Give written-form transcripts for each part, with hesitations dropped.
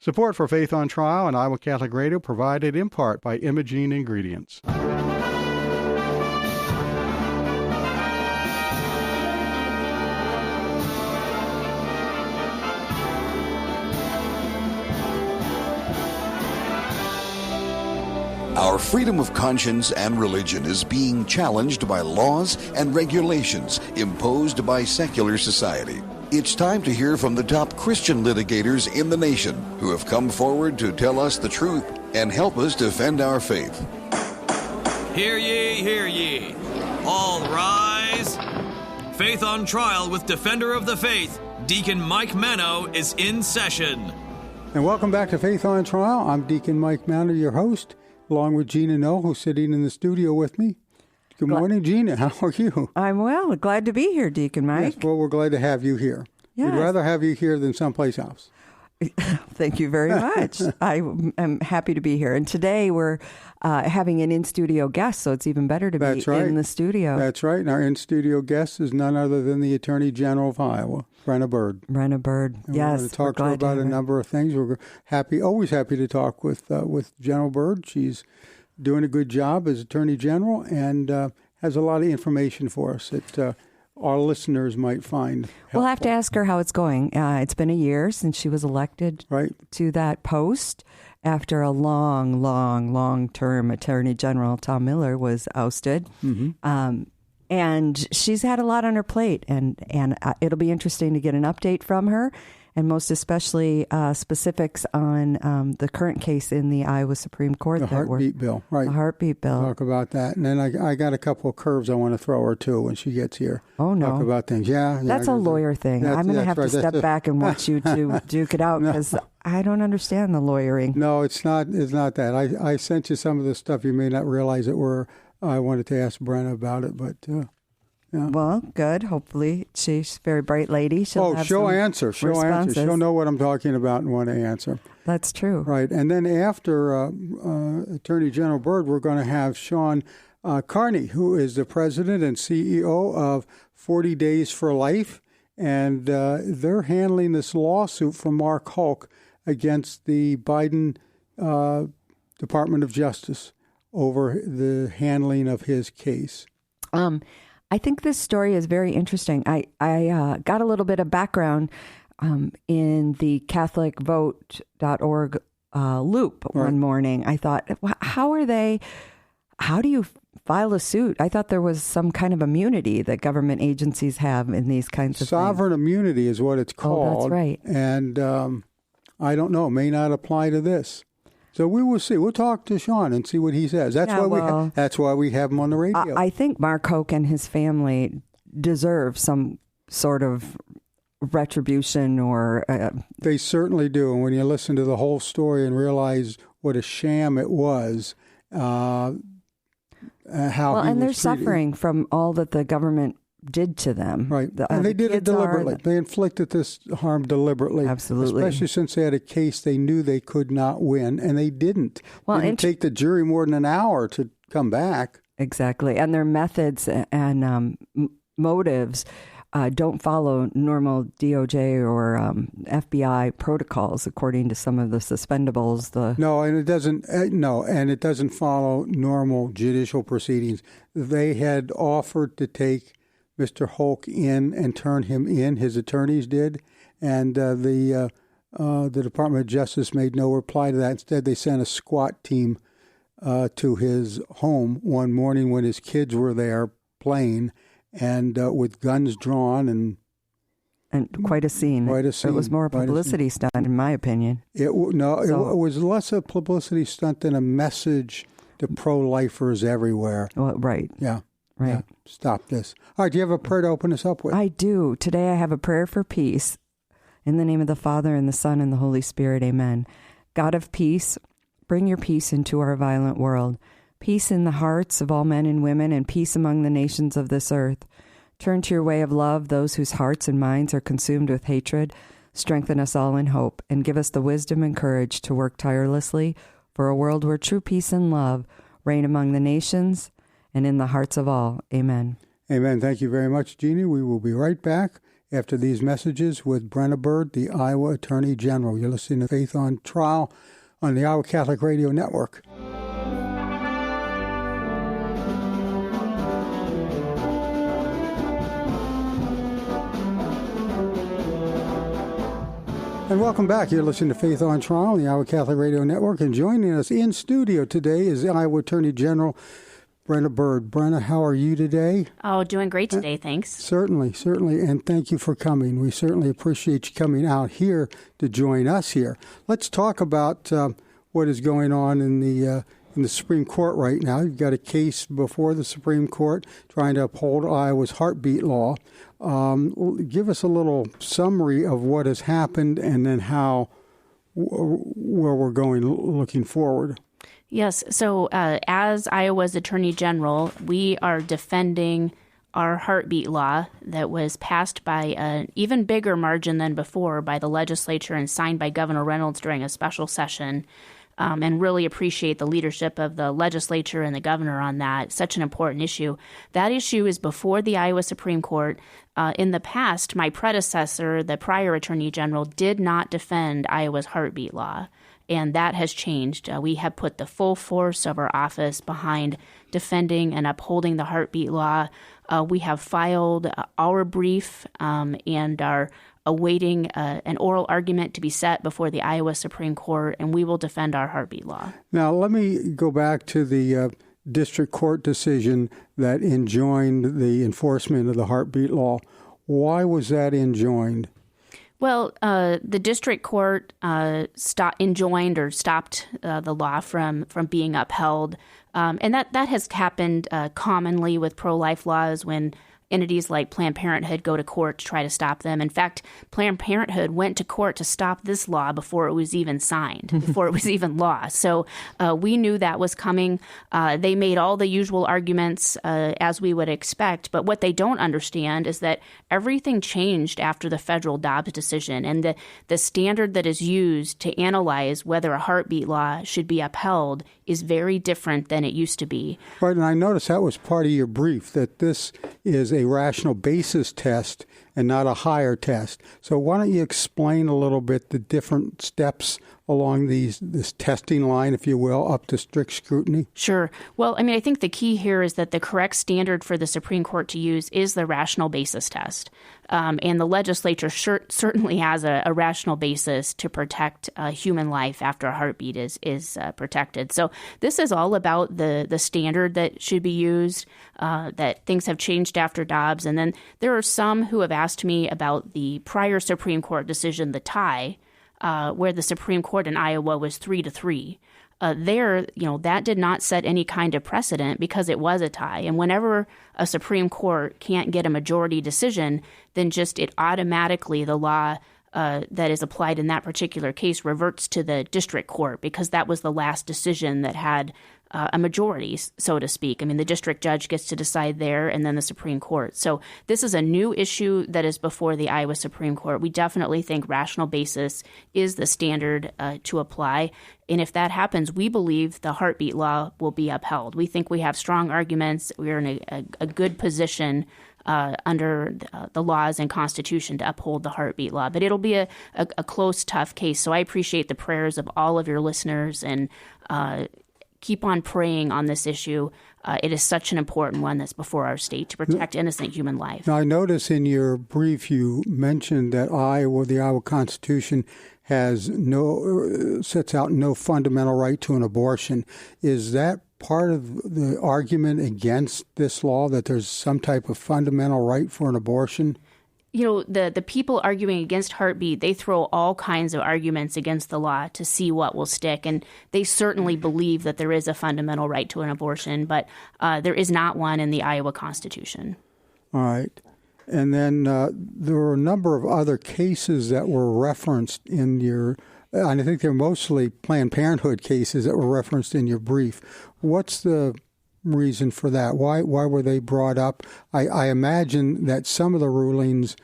Support for Faith on Trial and Iowa Catholic Radio provided in part by Imogene Ingredients. Our freedom of conscience and religion is being challenged by laws and regulations imposed by secular society. It's time to hear from the top Christian litigators in the nation who have come forward to tell us the truth and help us defend our faith. Hear ye, hear ye. All rise. Faith on Trial with Defender of the Faith, Deacon Mike Mano, is in session. And welcome back to Faith on Trial. I'm Deacon Mike Mano, your host, along with Gina Noll, who's sitting in the studio with me. Good morning, Gina. How are you? I'm well. Glad to be here, Deacon Mike. Yes, well, we're glad to have you here. Yes. We'd rather have you here than someplace else. Thank you very much. I am happy to be here. And today we're having an in-studio guest, so it's even better to be in the studio. That's right. And our in-studio guest is none other than the Attorney General of Iowa, Brenna Bird. Brenna Bird, and yes. We're going to talk to her about a number of things. We're always happy to talk with General Bird. She's doing a good job as Attorney General and has a lot of information for us that our listeners might find helpful. We'll have to ask her how it's going. It's been a year since she was elected to that post after a long-term Attorney General, Tom Miller, was ousted. Mm-hmm. And she's had a lot on her plate, and it'll be interesting to get an update from her, and most especially specifics on the current case in the Iowa Supreme Court. The heartbeat bill, right. The heartbeat bill. Talk about that. And then I got a couple of curves I want to throw her, too, when she gets here. Oh, no. Talk about things. Yeah. That's a lawyer thing. I'm going to have to step back and watch you to duke it out, because I don't understand the lawyering. No, it's not that. I sent you some of the stuff you may not realize I wanted to ask Brenna about it, but... yeah. Well, good. Hopefully, she's a very bright lady. She'll answer. She'll answer. She'll know what I'm talking about and want to answer. That's true. Right. And then after Attorney General Bird, we're going to have Shawn Carney, who is the president and CEO of 40 Days for Life. And they're handling this lawsuit from Mark Hulk against the Biden Department of Justice over the handling of his case. I think this story is very interesting. I got a little bit of background in the CatholicVote.org loop one morning. I thought, how do you file a suit? I thought there was some kind of immunity that government agencies have in these kinds of Sovereign immunity is what it's called. Oh, that's right. And I don't know, it may not apply to this. So we will see. We'll talk to Shawn and see what he says. That's why we have him on the radio. I think Mark Hoke and his family deserve some sort of retribution, or they certainly do. And when you listen to the whole story and realize what a sham it was, and they're suffering from all that the government did to them. Right. And they did it deliberately. They inflicted this harm deliberately. Absolutely. Especially since they had a case they knew they could not win, and they didn't. Well, it didn't take the jury more than an hour to come back. Exactly. And their methods and motives don't follow normal DOJ or FBI protocols, according to some of the suspendables. And it doesn't follow normal judicial proceedings. They had offered to take Mr. Hulk in and turn him in. His attorneys did, and the Department of Justice made no reply to that. Instead, they sent a SWAT team to his home one morning when his kids were there playing, and with guns drawn and quite a scene. It was more a publicity stunt, in my opinion. It was less a publicity stunt than a message to pro-lifers everywhere. Well, right. Yeah. Right. Yeah, stop this. All right, do you have a prayer to open us up with? I do. Today I have a prayer for peace. In the name of the Father, and the Son, and the Holy Spirit, amen. God of peace, bring your peace into our violent world. Peace in the hearts of all men and women, and peace among the nations of this earth. Turn to your way of love those whose hearts and minds are consumed with hatred. Strengthen us all in hope, and give us the wisdom and courage to work tirelessly for a world where true peace and love reign among the nations and in the hearts of all. Amen. Amen. Thank you very much, Jeannie. We will be right back after these messages with Brenna Bird, the Iowa Attorney General. You're listening to Faith on Trial on the Iowa Catholic Radio Network. And welcome back. You're listening to Faith on Trial on the Iowa Catholic Radio Network. And joining us in studio today is the Iowa Attorney General, Brenna Bird. Brenna, how are you today? Oh, doing great today, thanks. Certainly. And thank you for coming. We certainly appreciate you coming out here to join us here. Let's talk about what is going on in the Supreme Court right now. You've got a case before the Supreme Court trying to uphold Iowa's heartbeat law. Give us a little summary of what has happened and then where we're going looking forward. Yes. So as Iowa's Attorney General, we are defending our heartbeat law that was passed by an even bigger margin than before by the legislature and signed by Governor Reynolds during a special session. And really appreciate the leadership of the legislature and the governor on that. Such an important issue. That issue is before the Iowa Supreme Court. In the past, my predecessor, the prior Attorney General, did not defend Iowa's heartbeat law, and that has changed. We have put the full force of our office behind defending and upholding the heartbeat law. We have filed our brief and are awaiting an oral argument to be set before the Iowa Supreme Court, and we will defend our heartbeat law. Now, let me go back to the district court decision that enjoined the enforcement of the heartbeat law. Why was that enjoined? Well, the district court enjoined or stopped the law from being upheld, and that has happened commonly with pro-life laws when entities like Planned Parenthood go to court to try to stop them. In fact, Planned Parenthood went to court to stop this law before it was even signed, before it was even law. So we knew that was coming. They made all the usual arguments as we would expect. But what they don't understand is that everything changed after the federal Dobbs decision. And the standard that is used to analyze whether a heartbeat law should be upheld is very different than it used to be. Right, and I noticed that was part of your brief, that this is a rational basis test and not a higher test. So why don't you explain a little bit the different steps along this testing line, if you will, up to strict scrutiny? Sure. Well, I think the key here is that the correct standard for the Supreme Court to use is the rational basis test. And the legislature certainly has a rational basis to protect human life after a heartbeat is protected. So this is all about the standard that should be used, that things have changed after Dobbs. And then there are some who have asked me about the prior Supreme Court decision, the tie, where the Supreme Court in Iowa was 3-3. That did not set any kind of precedent because it was a tie. And whenever a Supreme Court can't get a majority decision, then just it automatically, the law that is applied in that particular case reverts to the district court because that was the last decision that had a majority, so to speak. The district judge gets to decide there and then the Supreme Court. So this is a new issue that is before the Iowa Supreme Court. We definitely think rational basis is the standard to apply. And if that happens, we believe the heartbeat law will be upheld. We think we have strong arguments. We're in a good position under the laws and Constitution to uphold the heartbeat law. But it'll be a close, tough case. So I appreciate the prayers of all of your listeners and keep on praying on this issue. It is such an important one that's before our state to protect innocent human life. Now, I notice in your brief you mentioned that the Iowa Constitution sets out no fundamental right to an abortion. Is that part of the argument against this law, that there's some type of fundamental right for an abortion? The people arguing against heartbeat, they throw all kinds of arguments against the law to see what will stick. And they certainly believe that there is a fundamental right to an abortion, but there is not one in the Iowa Constitution. All right. And then there were a number of other cases that were referenced in your, and I think they're mostly Planned Parenthood cases that were referenced in your brief. What's the reason for that? Why were they brought up? I imagine that some of the rulings,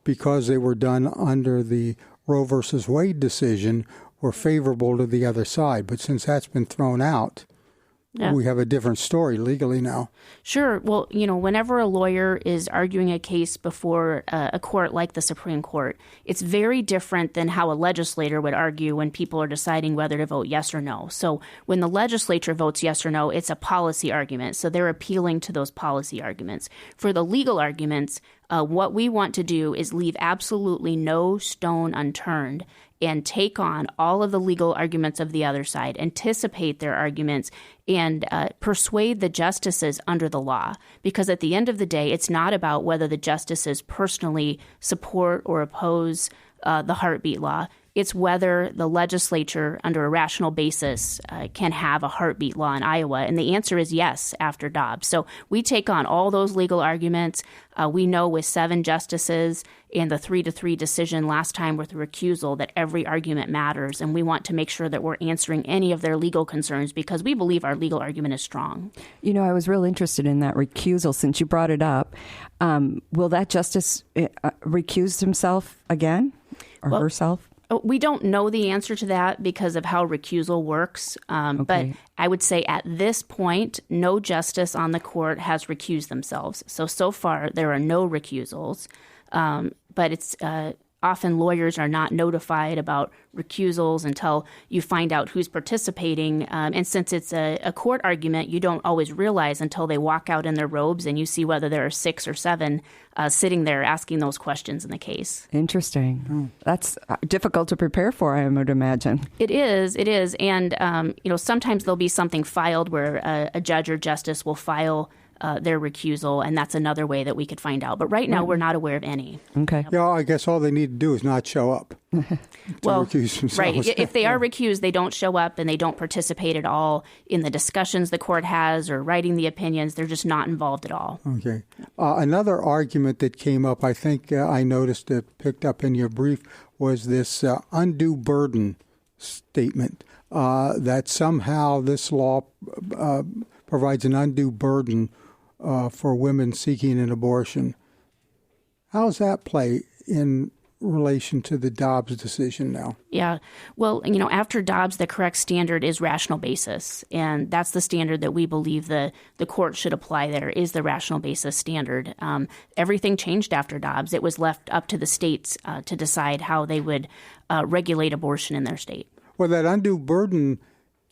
because they were done under the Roe versus Wade decision, were favorable to the other side. But since that's been thrown out, we have a different story legally now. Sure. Well, whenever a lawyer is arguing a case before a court like the Supreme Court, it's very different than how a legislator would argue when people are deciding whether to vote yes or no. So when the legislature votes yes or no, it's a policy argument. So they're appealing to those policy arguments. For the legal arguments, what we want to do is leave absolutely no stone unturned and take on all of the legal arguments of the other side, anticipate their arguments, and persuade the justices under the law. Because at the end of the day, it's not about whether the justices personally support or oppose the heartbeat law. It's whether the legislature, under a rational basis, can have a heartbeat law in Iowa. And the answer is yes after Dobbs. So we take on all those legal arguments. We know with 7 justices and the 3-3 decision last time with the recusal that every argument matters. And we want to make sure that we're answering any of their legal concerns because we believe our legal argument is strong. I was real interested in that recusal since you brought it up. Will that justice recuse himself again or herself? We don't know the answer to that because of how recusal works. Okay. But I would say at this point, no justice on the court has recused themselves. So far, there are no recusals. But it's often lawyers are not notified about recusals until you find out who's participating. And since it's a court argument, you don't always realize until they walk out in their robes and you see whether there are 6 or 7 sitting there asking those questions in the case. Interesting. That's difficult to prepare for, I would imagine. It is. And, sometimes there'll be something filed where a judge or justice will file their recusal, and that's another way that we could find out. But right now, we're not aware of any. Okay. Yeah, I guess all they need to do is not show up to recuse themselves. Right. If they are recused, they don't show up and they don't participate at all in the discussions the court has or writing the opinions. They're just not involved at all. Okay. Another argument that came up, I think I noticed it picked up in your brief, was this undue burden statement, that somehow this law provides an undue burden for women seeking an abortion. How does that play in relation to the Dobbs decision now? Yeah. Well, after Dobbs, the correct standard is rational basis. And that's the standard that we believe the court should apply there is the rational basis standard. Everything changed after Dobbs. It was left up to the states to decide how they would regulate abortion in their state. Well, that undue burden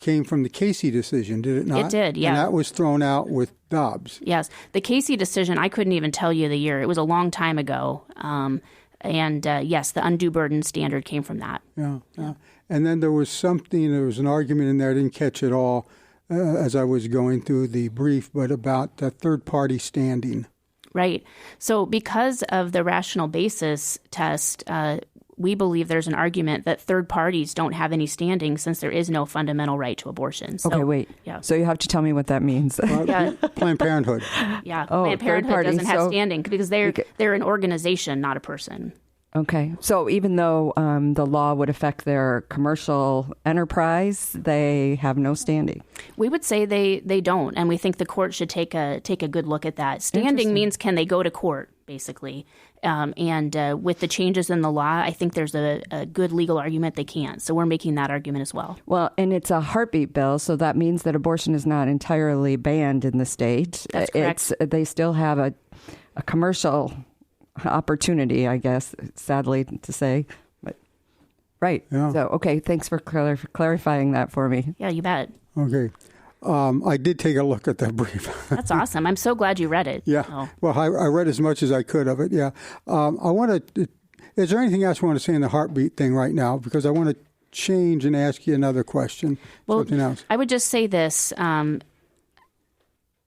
came from the Casey decision, did it not? It did, yeah. And that was thrown out with Dobbs. Yes. The Casey decision, I couldn't even tell you the year. It was a long time ago. Yes, the undue burden standard came from that. Yeah. And then there was an argument in there, I didn't catch it all as I was going through the brief, but about third-party standing. Right. So because of the rational basis test, we believe there's an argument that third parties don't have any standing since there is no fundamental right to abortion. So, okay, wait. Yeah. So you have to tell me what that means. Planned Parenthood. Yeah. Planned Parenthood doesn't have standing because they're an organization, not a person. Okay. So even though the law would affect their commercial enterprise, they have no standing. We would say they don't, and we think the court should take a good look at that. Standing means can they go to court, basically. With the changes in the law, I think there's a good legal argument they can't. So we're making that argument as well. Well, and it's a heartbeat bill, so that means that abortion is not entirely banned in the state. That's correct. They still have a commercial opportunity, I guess, sadly to say. But right. Yeah. So, okay, thanks for clarifying that for me. Yeah, you bet. Okay. I did take a look at that brief. That's awesome. I'm so glad you read it. Yeah. Oh. Well, I read as much as I could of it, yeah. Is there anything else you want to say in the heartbeat thing right now? Because I want to change and ask you another question, something else. I would just say this.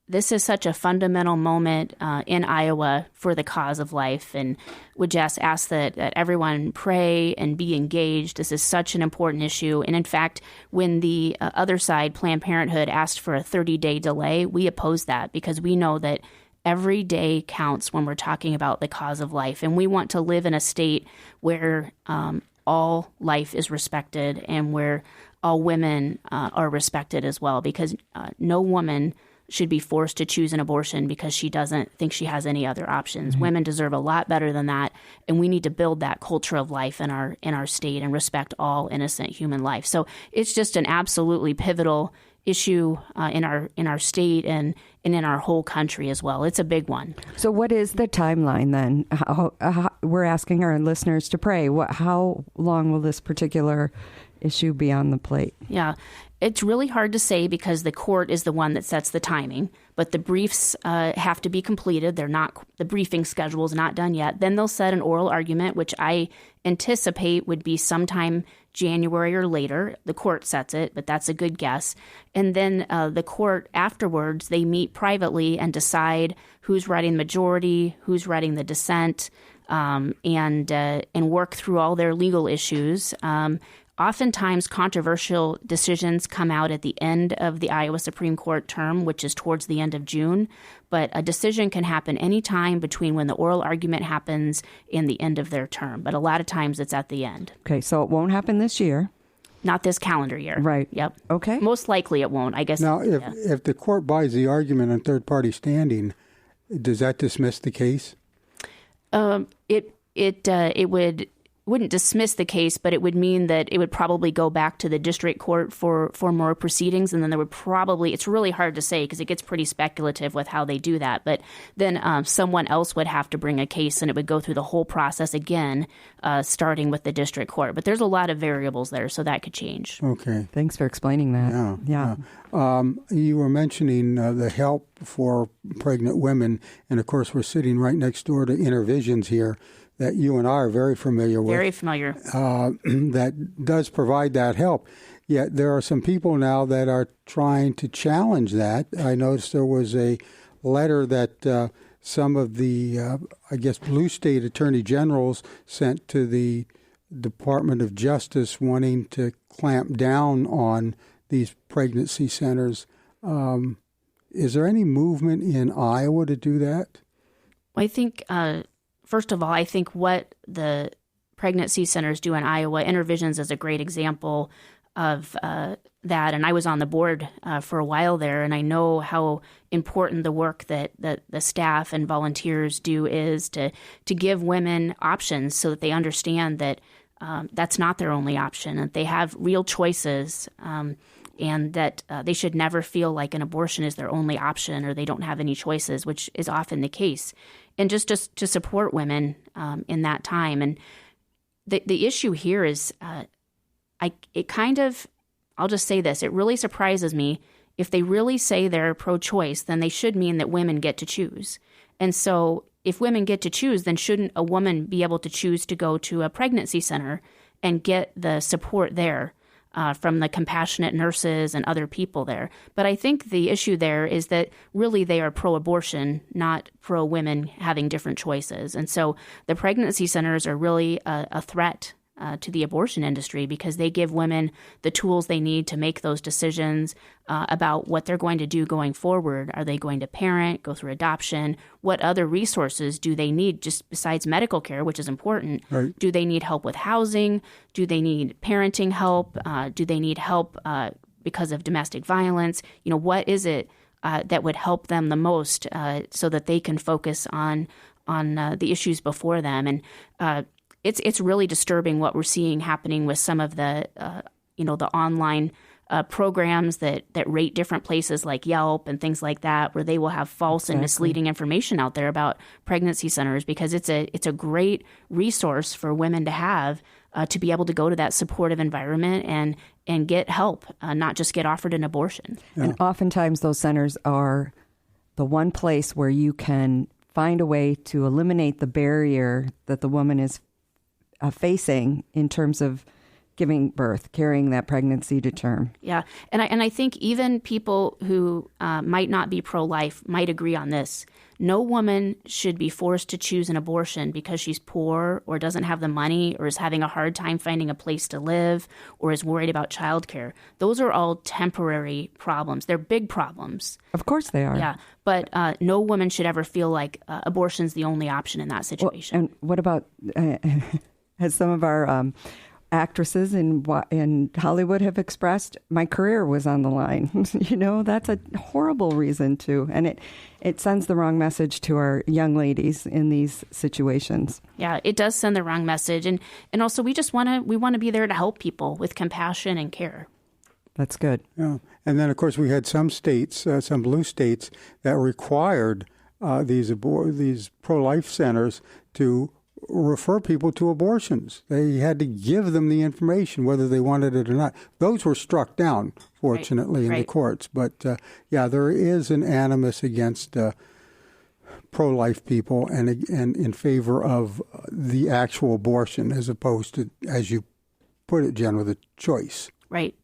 This is such a fundamental moment in Iowa for the cause of life, and would just ask that everyone pray and be engaged. This is such an important issue. And in fact, when the other side, Planned Parenthood, asked for a 30-day delay, we opposed that because we know that every day counts when we're talking about the cause of life. And we want to live in a state where all life is respected and where all women are respected as well, because no woman should be forced to choose an abortion because she doesn't think she has any other options. Mm-hmm. Women deserve a lot better than that, and we need to build that culture of life in our state and respect all innocent human life. So it's just an absolutely pivotal issue in our state and in our whole country as well. It's a big one. So what is the timeline then? How, we're asking our listeners to pray. How long will this particular issue be on the plate? Yeah, it's really hard to say because the court is the one that sets the timing, but the briefs have to be completed. The briefing schedule is not done yet. Then they'll set an oral argument, which I anticipate would be sometime January or later. The court sets it, but that's a good guess. And then the court afterwards, they meet privately and decide who's writing the majority, who's writing the dissent, and work through all their legal issues. Oftentimes, controversial decisions come out at the end of the Iowa Supreme Court term, which is towards the end of June. But a decision can happen any time between when the oral argument happens and the end of their term. But a lot of times it's at the end. Okay, so it won't happen this year. Not this calendar year. Right. Yep. Okay. Most likely it won't, I guess. Now, if the court buys the argument on third-party standing, does that dismiss the case? It wouldn't dismiss the case, but it would mean that it would probably go back to the district court for more proceedings, and then there would probably, it's really hard to say because it gets pretty speculative with how they do that, but then someone else would have to bring a case and it would go through the whole process again, starting with the district court. But there's a lot of variables there, so that could change. Okay. Thanks for explaining that. Yeah. You were mentioning the help for pregnant women, and of course we're sitting right next door to Intervisions here, that you and I are very familiar with. Very familiar. That does provide that help. Yet there are some people now that are trying to challenge that. I noticed there was a letter that some of the, blue state attorney generals sent to the Department of Justice wanting to clamp down on these pregnancy centers. Is there any movement in Iowa to do that? I think... First of all, I think what the pregnancy centers do in Iowa, Intervisions is a great example of that. And I was on the board for a while there, and I know how important the work that the staff and volunteers do is to give women options so that they understand that that's not their only option, and they have real choices, and that they should never feel like an abortion is their only option or they don't have any choices, which is often the case. And just to support women in that time. And the issue here is, I'll just say this, it really surprises me. If they really say they're pro-choice, then they should mean that women get to choose. And so if women get to choose, then shouldn't a woman be able to choose to go to a pregnancy center and get the support there from the compassionate nurses and other people there? But I think the issue there is that really they are pro-abortion, not pro-women having different choices. And so the pregnancy centers are really a threat to the abortion industry because they give women the tools they need to make those decisions about what they're going to do going forward. Are they going to parent, go through adoption? What other resources do they need just besides medical care, which is important? Right. Do they need help with housing? Do they need parenting help? Do they need help because of domestic violence? What is it that would help them the most so that they can focus on the issues before them? And it's really disturbing what we're seeing happening with some of the the online programs that rate different places like Yelp and things like that, where they will have false and misleading information out there about pregnancy centers, because it's a great resource for women to have to be able to go to that supportive environment and get help, not just get offered an abortion. Yeah. And oftentimes those centers are the one place where you can find a way to eliminate the barrier that the woman is facing in terms of giving birth, carrying that pregnancy to term. Yeah. And I think even people who might not be pro-life might agree on this. No woman should be forced to choose an abortion because she's poor or doesn't have the money or is having a hard time finding a place to live or is worried about childcare. Those are all temporary problems. They're big problems. Of course they are. Yeah. But no woman should ever feel like abortion's the only option in that situation. Well, and what about... as some of our actresses in Hollywood have expressed, my career was on the line. That's a horrible reason to, and it sends the wrong message to our young ladies in these situations. Yeah, it does send the wrong message, and also we want to be there to help people with compassion and care. That's good. Yeah. And then, of course, we had some states, some blue states, that required these pro-life centers to refer people to abortions. They had to give them the information, whether they wanted it or not. Those were struck down, fortunately, in the courts. But, there is an animus against pro-life people and in favor of the actual abortion as opposed to, as you put it, Jen, with a choice. Right.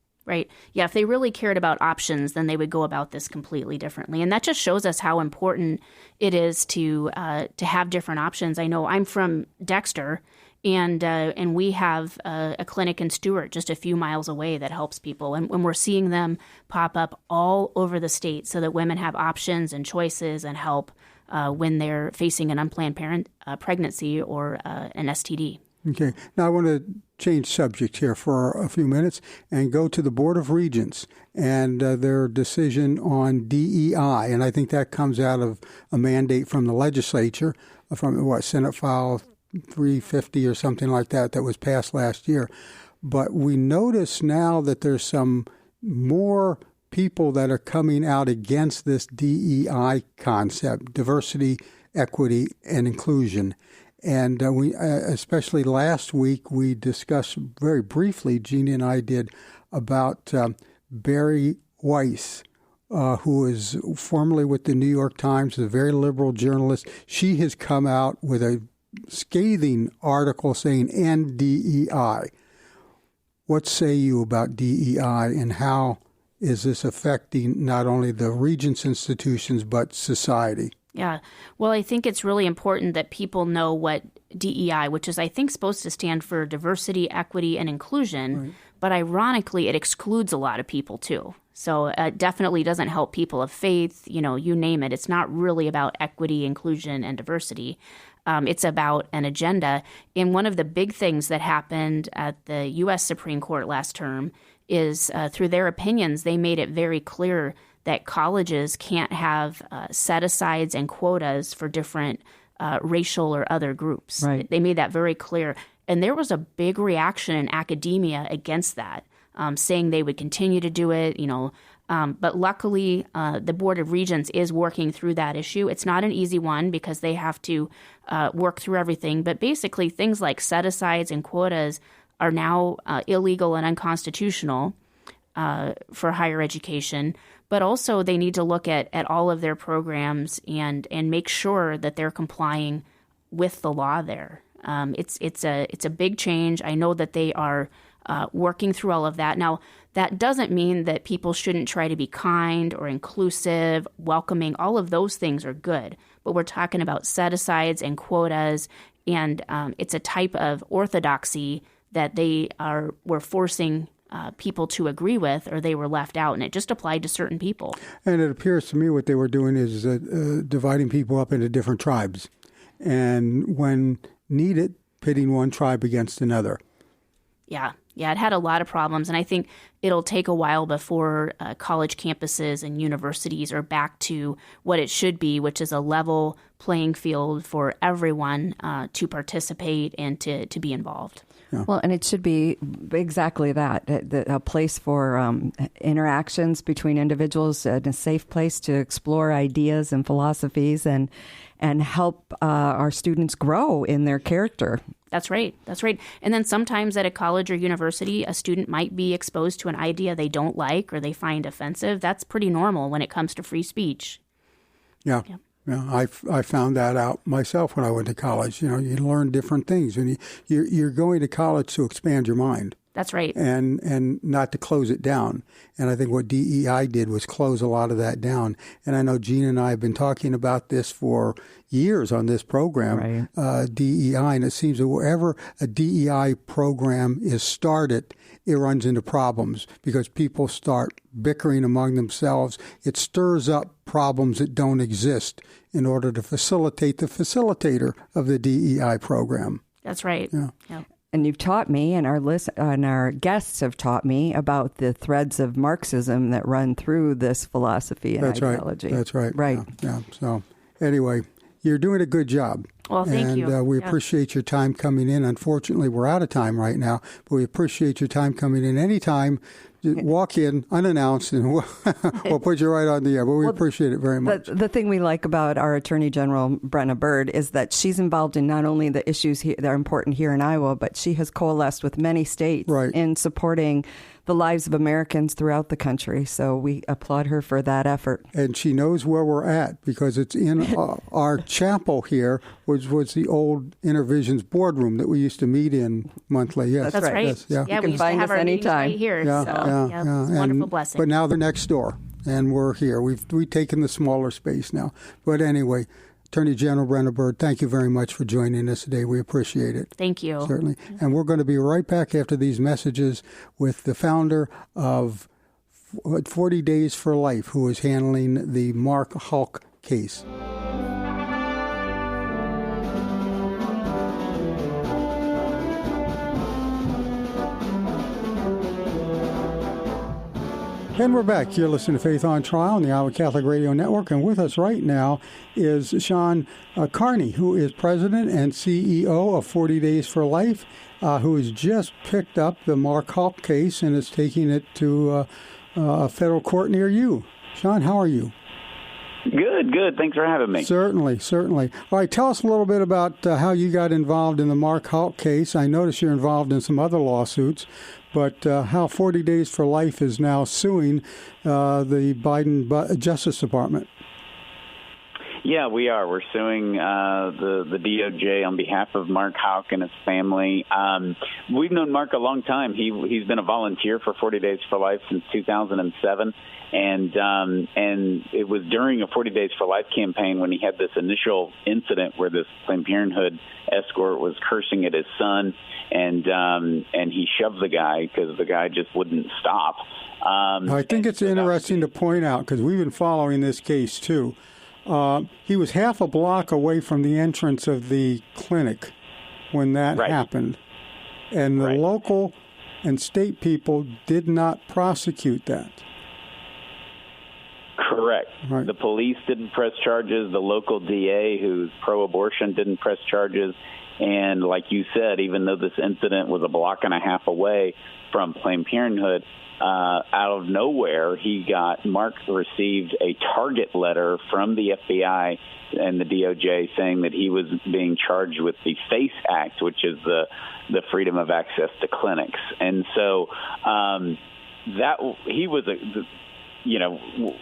Yeah, if they really cared about options, then they would go about this completely differently. And that just shows us how important it is to have different options. I know I'm from Dexter, and we have a clinic in Stewart just a few miles away that helps people. And when we're seeing them pop up all over the state so that women have options and choices and help when they're facing an unplanned pregnancy or an STD. Okay. Now I want to change subject here for a few minutes and go to the Board of Regents and their decision on DEI. And I think that comes out of a mandate from the legislature, from Senate File 350 or something like that was passed last year. But we notice now that there's some more people that are coming out against this DEI concept, diversity, equity, and inclusion. And we, especially last week, we discussed very briefly, Jeannie and I did, about Barry Weiss, who is formerly with the New York Times, a very liberal journalist. She has come out with a scathing article saying, "End DEI." What say you about DEI, and how is this affecting not only the Regents institutions, but society? Yeah. Well, I think it's really important that people know what DEI, which is, I think, supposed to stand for diversity, equity, and inclusion. Right. But ironically, it excludes a lot of people, too. So it definitely doesn't help people of faith, you name it. It's not really about equity, inclusion, and diversity. It's about an agenda. And one of the big things that happened at the U.S. Supreme Court last term is through their opinions, they made it very clear that colleges can't have set-asides and quotas for different racial or other groups. Right. They made that very clear. And there was a big reaction in academia against that, saying they would continue to do it, But luckily, the Board of Regents is working through that issue. It's not an easy one because they have to work through everything. But basically, things like set-asides and quotas are now illegal and unconstitutional for higher education. But also they need to look at all of their programs and make sure that they're complying with the law there. It's a big change. I know that they are working through all of that. Now, that doesn't mean that people shouldn't try to be kind or inclusive, welcoming. All of those things are good. But we're talking about set-asides and quotas, and it's a type of orthodoxy that were forcing people to agree with, or they were left out, and it just applied to certain people. And it appears to me what they were doing is dividing people up into different tribes, and when needed, pitting one tribe against another. Yeah, it had a lot of problems, and I think it'll take a while before college campuses and universities are back to what it should be, which is a level playing field for everyone to participate and to be involved. Yeah. Well, and it should be exactly that, a place for interactions between individuals, and a safe place to explore ideas and philosophies and help our students grow in their character. That's right. And then sometimes at a college or university, a student might be exposed to an idea they don't like or they find offensive. That's pretty normal when it comes to free speech. Yeah. I found that out myself when I went to college. You learn different things, and you're going to college to expand your mind. That's right. And not to close it down. And I think what DEI did was close a lot of that down. And I know Gene and I have been talking about this for years on this program, right. DEI. And it seems that wherever a DEI program is started, it runs into problems because people start bickering among themselves. It stirs up problems that don't exist in order to facilitate the facilitator of the DEI program. That's right. Yeah. And you've taught me, and our guests have taught me about the threads of Marxism that run through this philosophy and ideology. That's right. Right. Yeah. So anyway, you're doing a good job. Well, thank you. And we appreciate your time coming in. Unfortunately, we're out of time right now, but we appreciate your time coming in anytime. walk in unannounced, and we'll put you right on the air. But we appreciate it very much. The thing we like about our Attorney General, Brenna Bird, is that she's involved in not only the issues that are important here in Iowa, but she has coalesced with many states in supporting the lives of Americans throughout the country. So we applaud her for that effort. And she knows where we're at because it's in our chapel here, which was the old Intervisions boardroom that we used to meet in monthly. Yes, that's right. Yes, yeah, you we can find us anytime. Right here. Yeah, so, it's a wonderful blessing. But now they're next door, and we're here. We've taken the smaller space now. But anyway, Attorney General Brenna Bird, thank you very much for joining us today. We appreciate it. Thank you. Certainly. And we're going to be right back after these messages with the founder of 40 Days for Life, who is handling the Marr Hulk case. And we're back. You're listening to Faith on Trial on the Iowa Catholic Radio Network. And with us right now is Shawn Carney, who is president and CEO of 40 Days for Life, who has just picked up the Marr Hulk case and is taking it to a federal court near you. Shawn, how are you? Good. Thanks for having me. Certainly. All right, tell us a little bit about how you got involved in the Marr Hulk case. I notice you're involved in some other lawsuits, but how 40 Days for Life is now suing the Biden Justice Department. Yeah, we are. We're suing the DOJ on behalf of Marr Hulk and his family. We've known Mark a long time. He's been a volunteer for 40 Days for Life since 2007. And it was during a 40 Days for Life campaign when he had this initial incident where this Planned Parenthood escort was cursing at his son, and he shoved the guy because the guy just wouldn't stop. I think it's interesting to point out, because we've been following this case too. He was half a block away from the entrance of the clinic when that happened, and the local and state people did not prosecute that. Correct. Right. The police didn't press charges. The local DA, who's pro-abortion, didn't press charges. And like you said, even though this incident was a block and a half away from Planned Parenthood, out of nowhere, Mark received a target letter from the FBI and the DOJ saying that he was being charged with the FACE Act, which is the Freedom of Access to Clinics. And so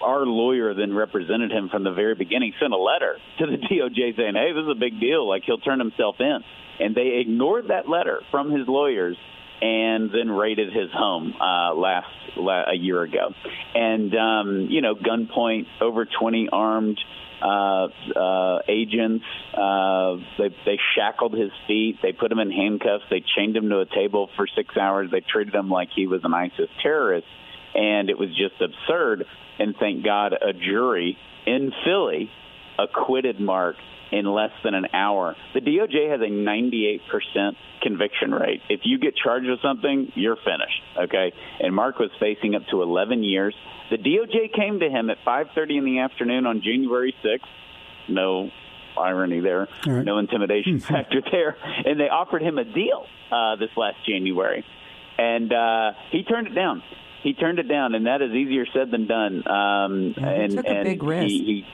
our lawyer then represented him from the very beginning, sent a letter to the DOJ saying, hey, this is a big deal, like he'll turn himself in. And they ignored that letter from his lawyers and then raided his home a year ago. And, gunpoint, over 20 armed agents. They shackled his feet. They put him in handcuffs. They chained him to a table for 6 hours. They treated him like he was an ISIS terrorist. And it was just absurd. And thank God a jury in Philly acquitted Mark in less than an hour. The DOJ has a 98% conviction rate. If you get charged with something, you're finished, okay? And Mark was facing up to 11 years. The DOJ came to him at 5:30 in the afternoon on January 6th. No irony there, right. No intimidation factor there. And they offered him a deal this last January. And he turned it down. And that is easier said than done. He took a big risk.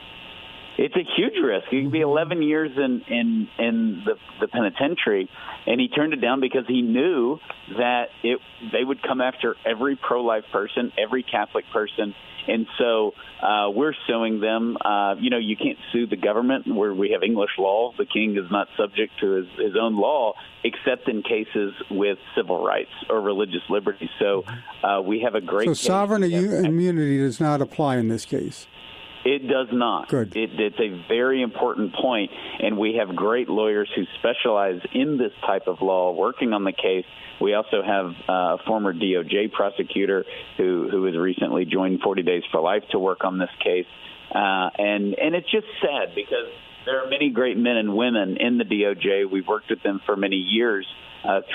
It's a huge risk. He could be 11 years in the penitentiary, and he turned it down because he knew that they would come after every pro-life person, every Catholic person, and so we're suing them. You can't sue the government where we have English law. The king is not subject to his own law, except in cases with civil rights or religious liberty. So we have a great case. Sovereign immunity does not apply in this case. It does not. Good. It's a very important point, and we have great lawyers who specialize in this type of law working on the case. We also have a former DOJ prosecutor who has recently joined 40 Days for Life to work on this case. And it's just sad because there are many great men and women in the DOJ. We've worked with them for many years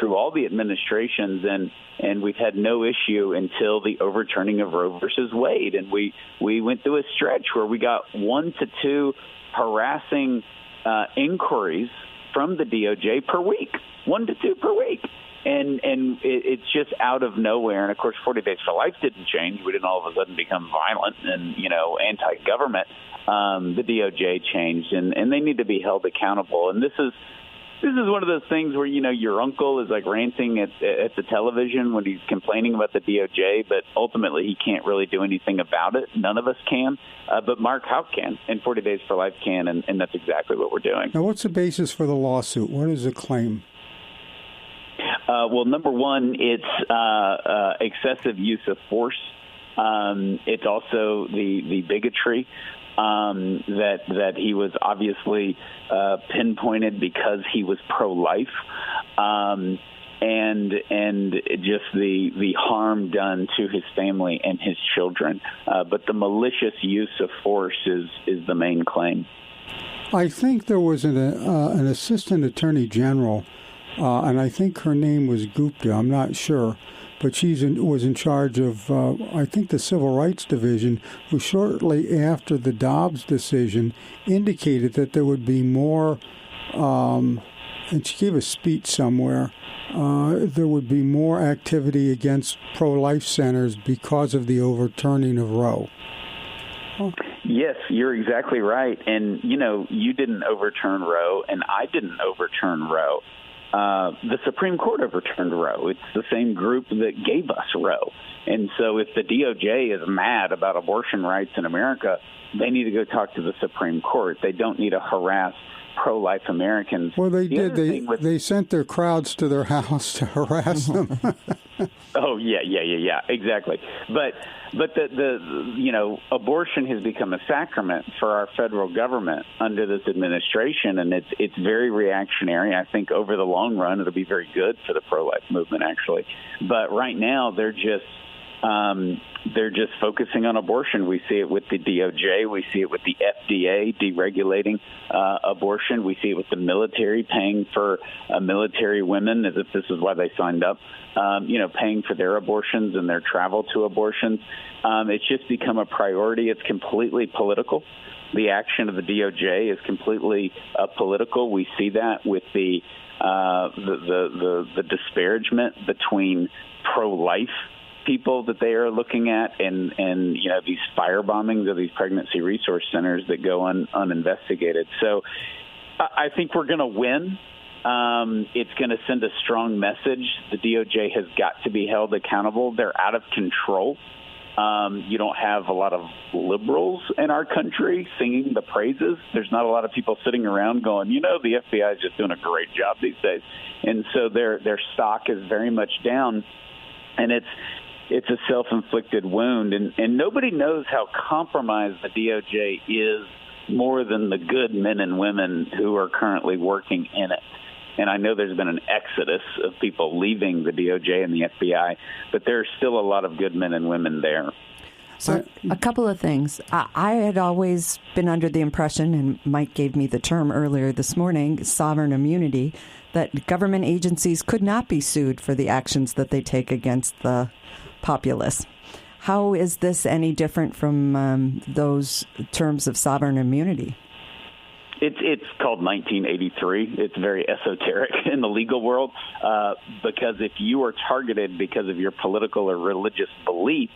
through all the administrations, and we've had no issue until the overturning of Roe versus Wade. And we went through a stretch where we got 1 to 2 harassing inquiries from the DOJ per week, 1 to 2 per week. it's just out of nowhere. And, of course, 40 Days for Life didn't change. We didn't all of a sudden become violent and, anti-government. The DOJ changed, and they need to be held accountable. And this is one of those things where, your uncle is like ranting at the television when he's complaining about the DOJ, but ultimately he can't really do anything about it. None of us can, but Mark Houck can, and 40 Days for Life can, and that's exactly what we're doing. Now, what's the basis for the lawsuit? What is the claim? Well, number one, it's excessive use of force. It's also the bigotry that he was obviously pinpointed because he was pro-life, and just the harm done to his family and his children. But the malicious use of force is the main claim. I think there was an assistant attorney general, and I think her name was Gupta. I'm not sure. But was in charge of, I think, the Civil Rights Division, who shortly after the Dobbs decision indicated that there would be more, and she gave a speech somewhere, there would be more activity against pro-life centers because of the overturning of Roe. Oh. Yes, you're exactly right. And, you didn't overturn Roe, and I didn't overturn Roe. The Supreme Court overturned Roe. It's the same group that gave us Roe. And so if the DOJ is mad about abortion rights in America, they need to go talk to the Supreme Court. They don't need to harass pro-life Americans. Well, they did. They sent their crowds to their house to harass them. Oh, yeah, exactly. But the abortion has become a sacrament for our federal government under this administration, and it's very reactionary. I think over the long run, it'll be very good for the pro-life movement, actually. But right now, they're just focusing on abortion. We see it with the DOJ. We see it with the FDA deregulating abortion. We see it with the military paying for military women as if this is why they signed up, paying for their abortions and their travel to abortions. It's just become a priority. It's completely political. The action of the DOJ is completely political. We see that with the disparagement between pro-life people that they are looking at and these fire bombings of these pregnancy resource centers that go uninvestigated. So I think we're going to win. It's going to send a strong message. The DOJ has got to be held accountable. They're out of control. You don't have a lot of liberals in our country singing the praises. There's not a lot of people sitting around going, the FBI is just doing a great job these days. And so their stock is very much down, and it's a self-inflicted wound. And nobody knows how compromised the DOJ is more than the good men and women who are currently working in it. And I know there's been an exodus of people leaving the DOJ and the FBI, but there's still a lot of good men and women there. So a couple of things. I had always been under the impression, and Mike gave me the term earlier this morning, sovereign immunity, that government agencies could not be sued for the actions that they take against the populace. How is this any different from those terms of sovereign immunity? It's called 1983. It's very esoteric in the legal world because if you are targeted because of your political or religious beliefs,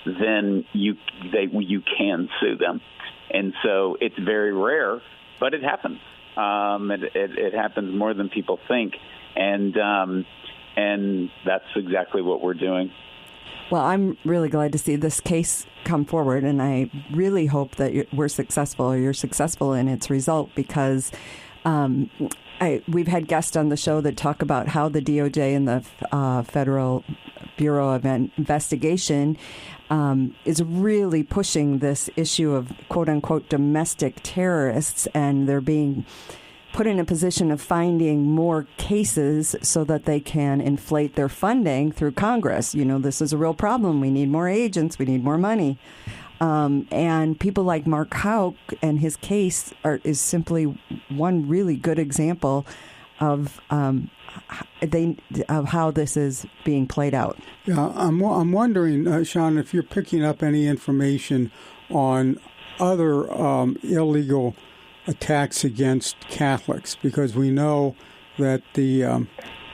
then you can sue them. And so it's very rare, but it happens. It happens more than people think, and that's exactly what we're doing. Well, I'm really glad to see this case come forward, and I really hope that we're successful, or you're successful in its result, because we've had guests on the show that talk about how the DOJ and the Federal Bureau of Investigation is really pushing this issue of quote-unquote domestic terrorists, and they're being put in a position of finding more cases so that they can inflate their funding through Congress. This is a real problem. We need more agents. We need more money. And people like Mark Houck and his case is simply one really good example of how this is being played out. Yeah, I'm wondering, Shawn, if you're picking up any information on other illegal attacks against Catholics, because we know that the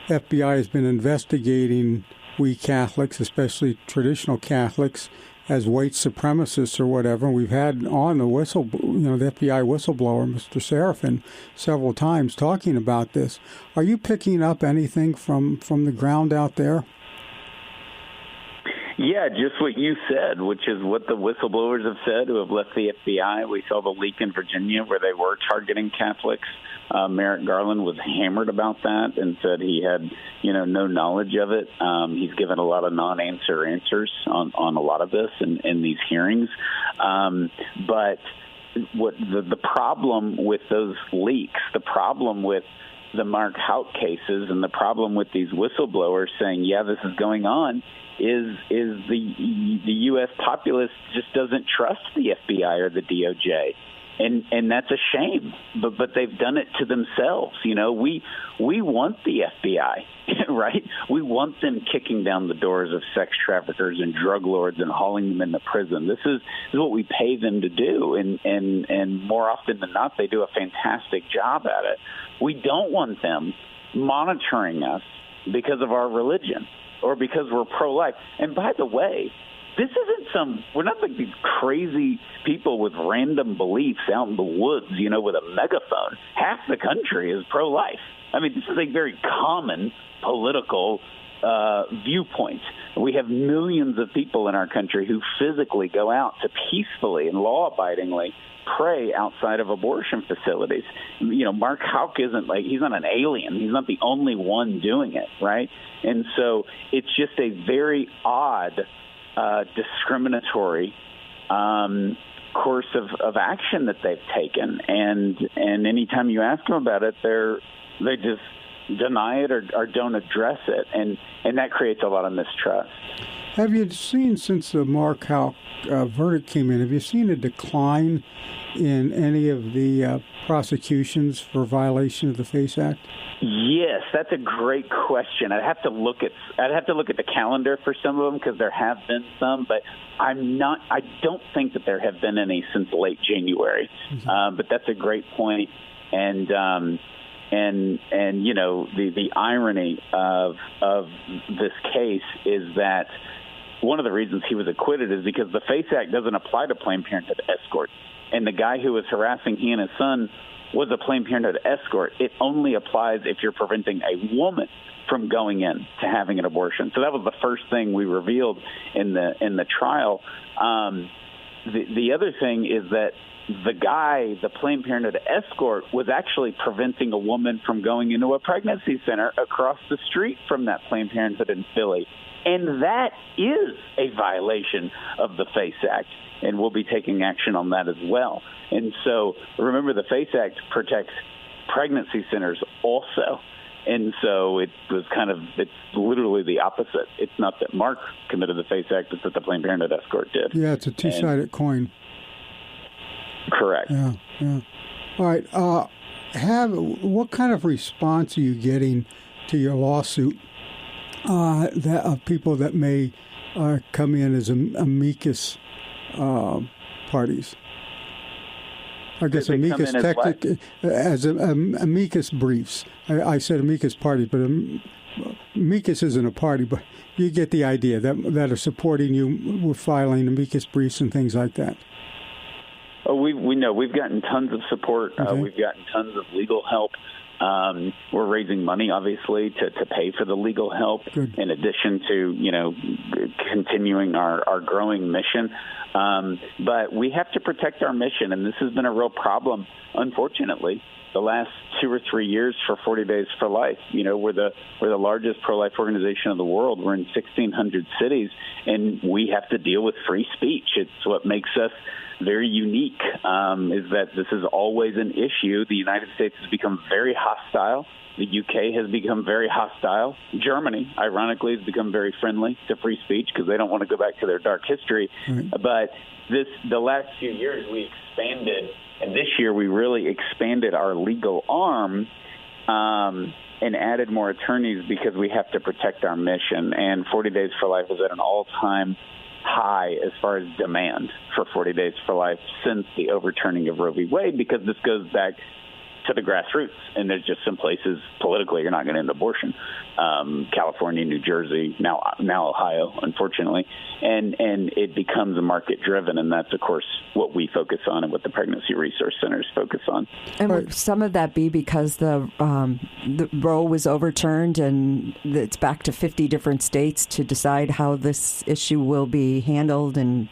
FBI has been investigating we Catholics, especially traditional Catholics, as white supremacists or whatever. We've had on the the FBI whistleblower, Mr. Seraphin, several times talking about this. Are you picking up anything from the ground out there? Yeah, just what you said, which is what the whistleblowers have said who have left the FBI. We saw the leak in Virginia where they were targeting Catholics. Merrick Garland was hammered about that and said he had, no knowledge of it. He's given a lot of non-answer answers on a lot of this in these hearings. But what the problem with those leaks, the problem with the Mark Houck cases, and the problem with these whistleblowers saying, yeah, this is going on, is the U.S. populace just doesn't trust the FBI or the DOJ. And that's a shame, but they've done it to themselves. We want the FBI, right? We want them kicking down the doors of sex traffickers and drug lords and hauling them into prison. This is what we pay them to do, and more often than not, they do a fantastic job at it. We don't want them monitoring us because of our religion or because we're pro-life. And by the way, this isn't we're not like these crazy people with random beliefs out in the woods, with a megaphone. Half the country is pro-life. I mean, this is a very common political viewpoint. We have millions of people in our country who physically go out to peacefully and law-abidingly pray outside of abortion facilities. Mark Houck he's not an alien. He's not the only one doing it, right? And so it's just a very odd discriminatory course of action that they've taken, and anytime you ask them about it, they just deny it or don't address it, and that creates a lot of mistrust. Have you seen, since the Mark Houck verdict came in, have you seen a decline in any of the prosecutions for violation of the FACE Act? Yes, that's a great question. I'd have to look at the calendar for some of them because there have been some, but I don't think that there have been any since late January. Mm-hmm. But that's a great point, and the irony of this case is that one of the reasons he was acquitted is because the FACE Act doesn't apply to Planned Parenthood escorts, and the guy who was harassing he and his son was a Planned Parenthood escort. It only applies if you're preventing a woman from going in to having an abortion. So that was the first thing we revealed in the trial. The other thing is that the Planned Parenthood escort, was actually preventing a woman from going into a pregnancy center across the street from that Planned Parenthood in Philly. And that is a violation of the FACE Act, and we'll be taking action on that as well. And so remember, the FACE Act protects pregnancy centers also. And so it's literally the opposite. It's not that Mark committed the FACE Act, it's that the Planned Parenthood escort did. Yeah, it's a two-sided coin. Correct. Yeah. All right. What kind of response are you getting to your lawsuit that of people that may come in as amicus parties? I guess amicus as amicus briefs. I said amicus parties, but amicus isn't a party, but you get the idea that are supporting you with filing amicus briefs and things like that. Oh, we know we've gotten tons of support. Okay. We've gotten tons of legal help. We're raising money, obviously, to pay for the legal help. Good. In addition to continuing our growing mission. But we have to protect our mission, and this has been a real problem, unfortunately. The last 2 or 3 years for 40 Days for Life, we're the largest pro-life organization in the world. We're in 1,600 cities, and we have to deal with free speech. It's what makes us very unique, is that this is always an issue. The United States has become very hostile. The UK has become very hostile. Germany, ironically, has become very friendly to free speech because they don't want to go back to their dark history. Mm-hmm. But the last few years we expanded, and this year we really expanded our legal arm and added more attorneys because we have to protect our mission. And 40 Days for Life is at an all-time high as far as demand for 40 Days for Life since the overturning of Roe v. Wade, because this goes back to the grassroots. And there's just some places politically you're not going to end abortion. California, New Jersey, now Ohio, unfortunately. And it becomes market driven. And that's, of course, what we focus on and what the Pregnancy Resource Centers focus on. And would some of that be because the Roe was overturned and it's back to 50 different states to decide how this issue will be handled, and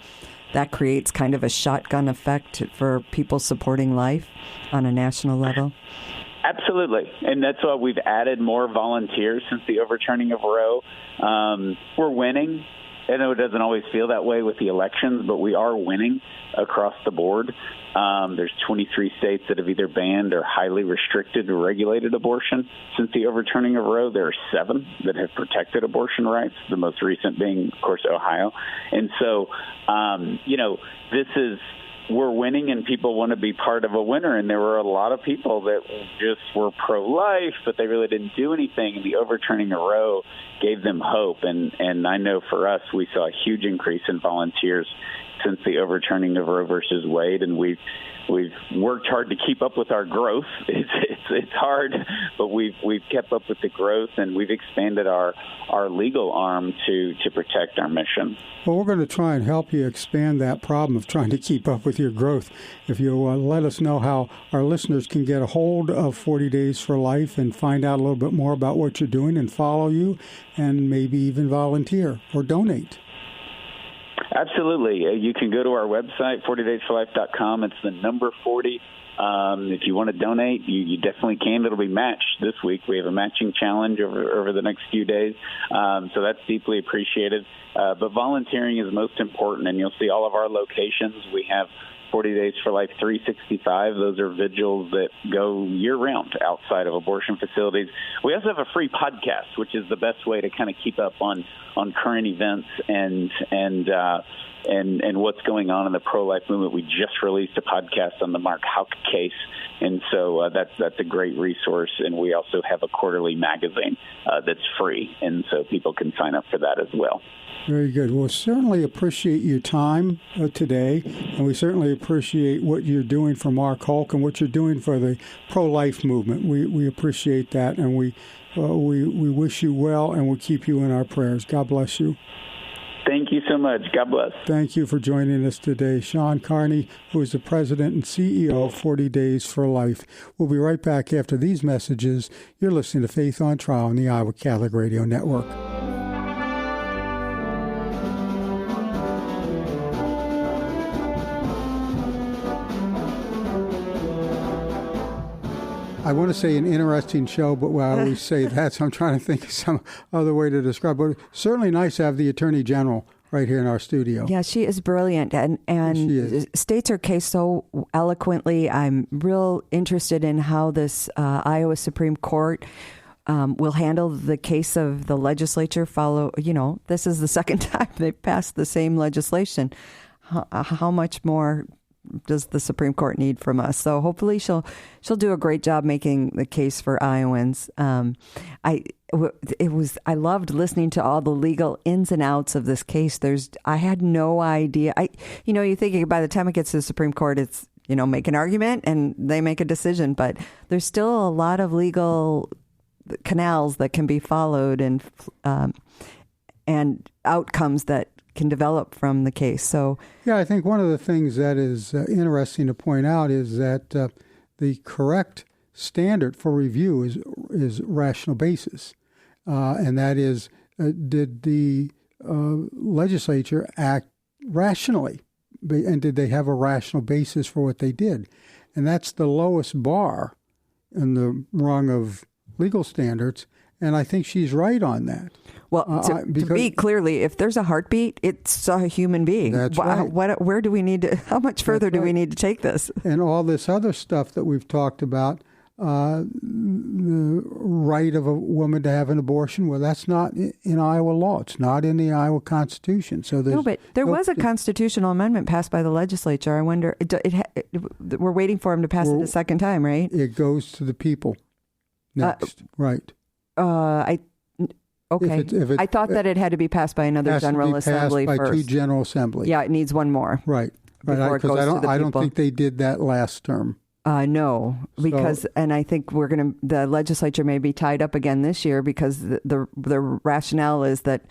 that creates kind of a shotgun effect for people supporting life on a national level? Absolutely. And that's why we've added more volunteers since the overturning of Roe. We're winning. I know it doesn't always feel that way with the elections, but we are winning across the board. There's 23 states that have either banned or highly restricted or regulated abortion. Since the overturning of Roe, there are 7 that have protected abortion rights, the most recent being, of course, Ohio. And so, we're winning, and people want to be part of a winner. And there were a lot of people that just were pro-life, but they really didn't do anything. And the overturning of Roe gave them hope. And I know for us, we saw a huge increase in volunteers since the overturning of Roe versus Wade, and we've worked hard to keep up with our growth. It's hard, but we've kept up with the growth, and we've expanded our legal arm to protect our mission. Well, we're going to try and help you expand that problem of trying to keep up with your growth. If you let us know how our listeners can get a hold of 40 Days for Life and find out a little bit more about what you're doing and follow you and maybe even volunteer or donate. Absolutely. You can go to our website, 40daysforlife.com. It's the number 40. If you want to donate, you definitely can. It'll be matched this week. We have a matching challenge over the next few days. So that's deeply appreciated. But volunteering is most important, and you'll see all of our locations. We have 40 Days for Life 365. Those are vigils that go year-round outside of abortion facilities. We also have a free podcast, which is the best way to kind of keep up on current events and what's going on in the pro-life movement. We just released a podcast on the Mark Houck case, and so that's a great resource. And we also have a quarterly magazine that's free, and so people can sign up for that as well. Very good. Well, certainly appreciate your time today, and we certainly appreciate what you're doing for Mark Houck and what you're doing for the pro-life movement. We appreciate that, and we wish you well, and we'll keep you in our prayers. God bless you. Thank you so much. God bless. Thank you for joining us today. Shawn Carney, who is the president and CEO of 40 Days for Life. We'll be right back after these messages. You're listening to Faith on Trial on the Iowa Catholic Radio Network. I want to say an interesting show, but I always say that, so I'm trying to think of some other way to describe it. But certainly nice to have the Attorney General right here in our studio. Yeah, she is brilliant and states her case so eloquently. I'm real interested in how this Iowa Supreme Court will handle the case of the legislature. This is the second time they've passed the same legislation. How much more does the Supreme Court need from us? So hopefully she'll do a great job making the case for Iowans. I loved listening to all the legal ins and outs of this case. I had no idea. You're thinking by the time it gets to the Supreme Court, it's make an argument and they make a decision, but there's still a lot of legal canals that can be followed and outcomes that can develop from the case. So yeah, I think one of the things that is interesting to point out is that the correct standard for review is rational basis, and that is, did the legislature act rationally, and did they have a rational basis for what they did? And that's the lowest bar in the rung of legal standards, and I think she's right on that. Well, to be clearly, if there's a heartbeat, it's a human being. That's right. Where do we need to? How much further do we need to take this? And all this other stuff that we've talked about, the right of a woman to have an abortion. Well, that's not in Iowa law. It's not in the Iowa Constitution. So but there was a constitutional amendment passed by the legislature. I wonder. We're waiting for him to pass it a second time, right? It goes to the people next, right? Okay. I thought that it had to be passed by another General Assembly first. By two General Assemblies. Yeah, it needs one more. Right. Because I don't think they did that last term. No, because, and I think the legislature may be tied up again this year because the rationale is that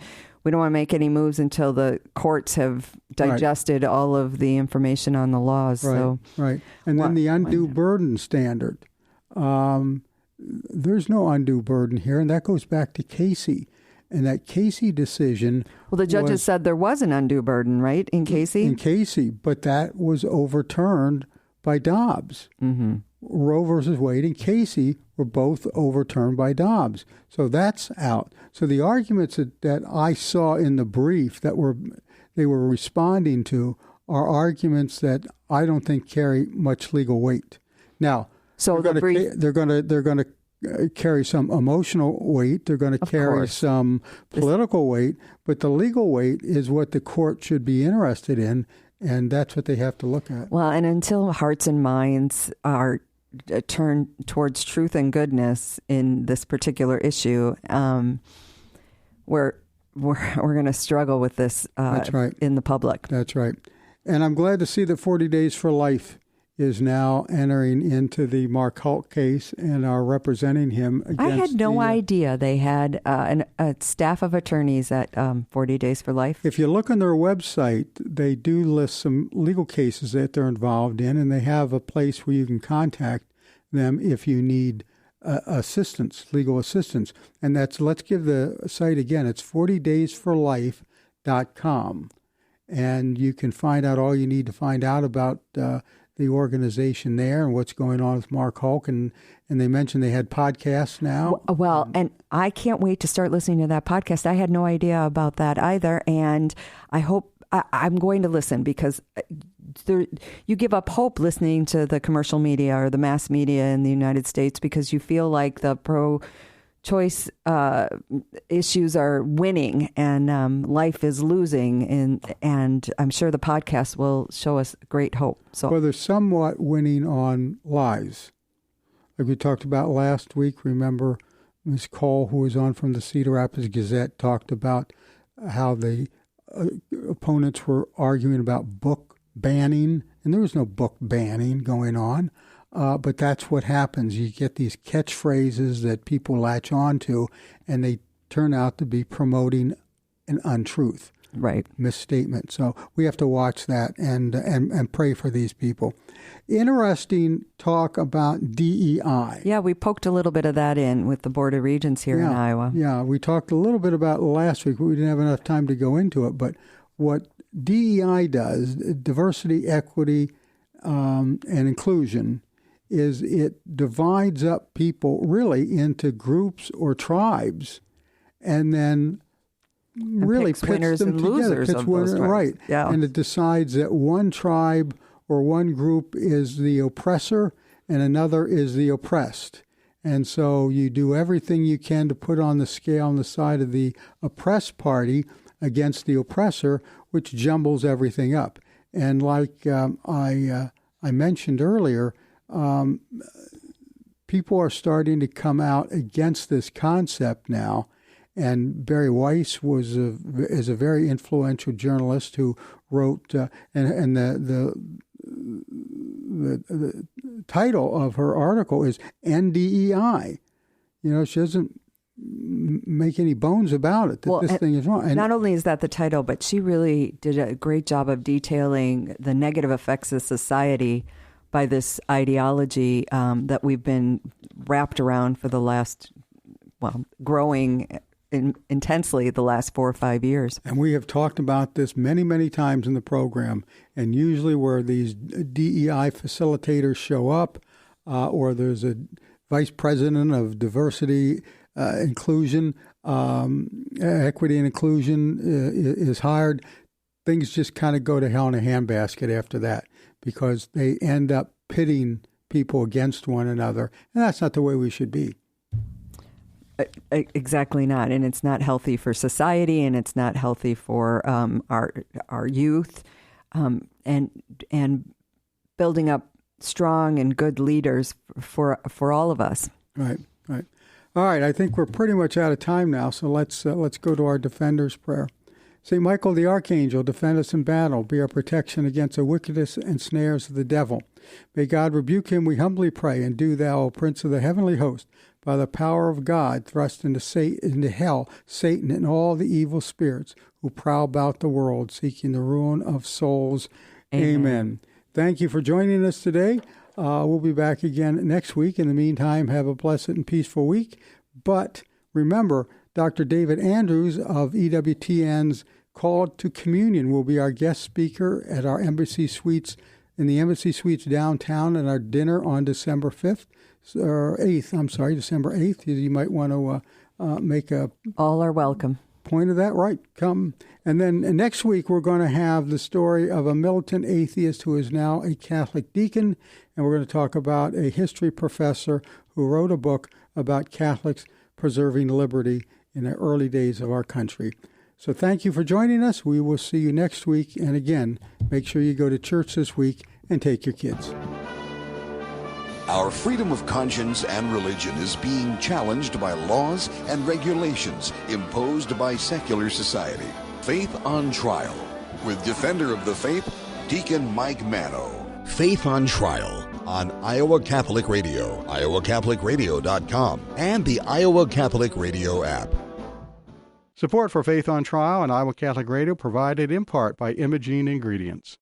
we don't want to make any moves until the courts have digested all of the information on the laws. Right. And then the undue burden standard. There's no undue burden here, and that goes back to Casey. And that Casey decision... Well, the judges said there was an undue burden, right, in Casey? In Casey, but that was overturned by Dobbs. Mm-hmm. Roe versus Wade and Casey were both overturned by Dobbs. So that's out. So the arguments that I saw in the brief that they were responding to are arguments that I don't think carry much legal weight. Now, so they're going to carry some emotional weight. They're going to carry some political weight, but the legal weight is what the court should be interested in. And that's what they have to look at. Well, and until hearts and minds are turned towards truth and goodness in this particular issue, we're going to struggle with this That's right. in the public. That's right. And I'm glad to see that 40 Days for Life is now entering into the Marr case and are representing him against I had no idea they had a staff of attorneys at 40 Days for Life. If you look on their website, they do list some legal cases that they're involved in, and they have a place where you can contact them if you need assistance, legal assistance. And let's give the site again. It's 40daysforlife.com. And you can find out all you need to find out about the organization there and what's going on with Marr Hulk. And they mentioned they had podcasts now. Well, and I can't wait to start listening to that podcast. I had no idea about that either. And I hope I'm going to listen because you give up hope listening to the commercial media or the mass media in the United States because you feel like the pro-choice issues are winning and life is losing. And I'm sure the podcast will show us great hope. Well, they're somewhat winning on lies. Like we talked about last week, remember Ms. Cole, who was on from the Cedar Rapids Gazette, talked about how the opponents were arguing about book banning, and there was no book banning going on. But that's what happens. You get these catchphrases that people latch on to, and they turn out to be promoting an untruth. Right. Misstatement. So we have to watch that and pray for these people. Interesting talk about DEI. Yeah, we poked a little bit of that in with the Board of Regents here in Iowa. Yeah, we talked a little bit about it last week, but we didn't have enough time to go into it. But what DEI does, diversity, equity, and inclusion, is it divides up people really into groups or tribes and then really pits winners them and together. losers of those tribes. Right. Yeah. And it decides that one tribe or one group is the oppressor and another is the oppressed. And so you do everything you can to put on the scale on the side of the oppressed party against the oppressor, which jumbles everything up. And like I mentioned earlier, people are starting to come out against this concept now. And Barry Weiss is a very influential journalist who wrote, and the title of her article is NDEI. You know, she doesn't make any bones about it that this thing is wrong. And not only is that the title, but she really did a great job of detailing the negative effects of society by this ideology that we've been wrapped around for the last, growing intensely the last 4 or 5 years. And we have talked about this many, many times in the program. And usually where these DEI facilitators show up or there's a vice president of diversity, inclusion, equity and inclusion is hired, things just kind of go to hell in a handbasket after that because they end up pitting people against one another. And that's not the way we should be. Exactly not. And it's not healthy for society and it's not healthy for our youth and building up strong and good leaders for all of us. Right. All right. I think we're pretty much out of time now. So let's go to our Defender's Prayer. St. Michael the Archangel, defend us in battle. Be our protection against the wickedness and snares of the devil. May God rebuke him, we humbly pray, and do thou, O Prince of the heavenly host, by the power of God, thrust into hell Satan and all the evil spirits who prowl about the world, seeking the ruin of souls. Amen. Thank you for joining us today. We'll be back again next week. In the meantime, have a blessed and peaceful week. But remember, Dr. David Andrews of EWTN's Called to Communion will be our guest speaker at our Embassy Suites, in the Embassy Suites downtown, at our dinner on December 8th. December 8th. You might want to make a... All are welcome. Point of that, right? Come. And then next week, we're going to have the story of a militant atheist who is now a Catholic deacon, and we're going to talk about a history professor who wrote a book about Catholics preserving liberty in the early days of our country. So thank you for joining us. We will see you next week. And again, make sure you go to church this week and take your kids. Our freedom of conscience and religion is being challenged by laws and regulations imposed by secular society. Faith on Trial, with Defender of the Faith, Deacon Mike Mano. Faith on Trial on Iowa Catholic Radio, iowacatholicradio.com, and the Iowa Catholic Radio app. Support for Faith on Trial and Iowa Catholic Radio provided in part by Imogene Ingredients.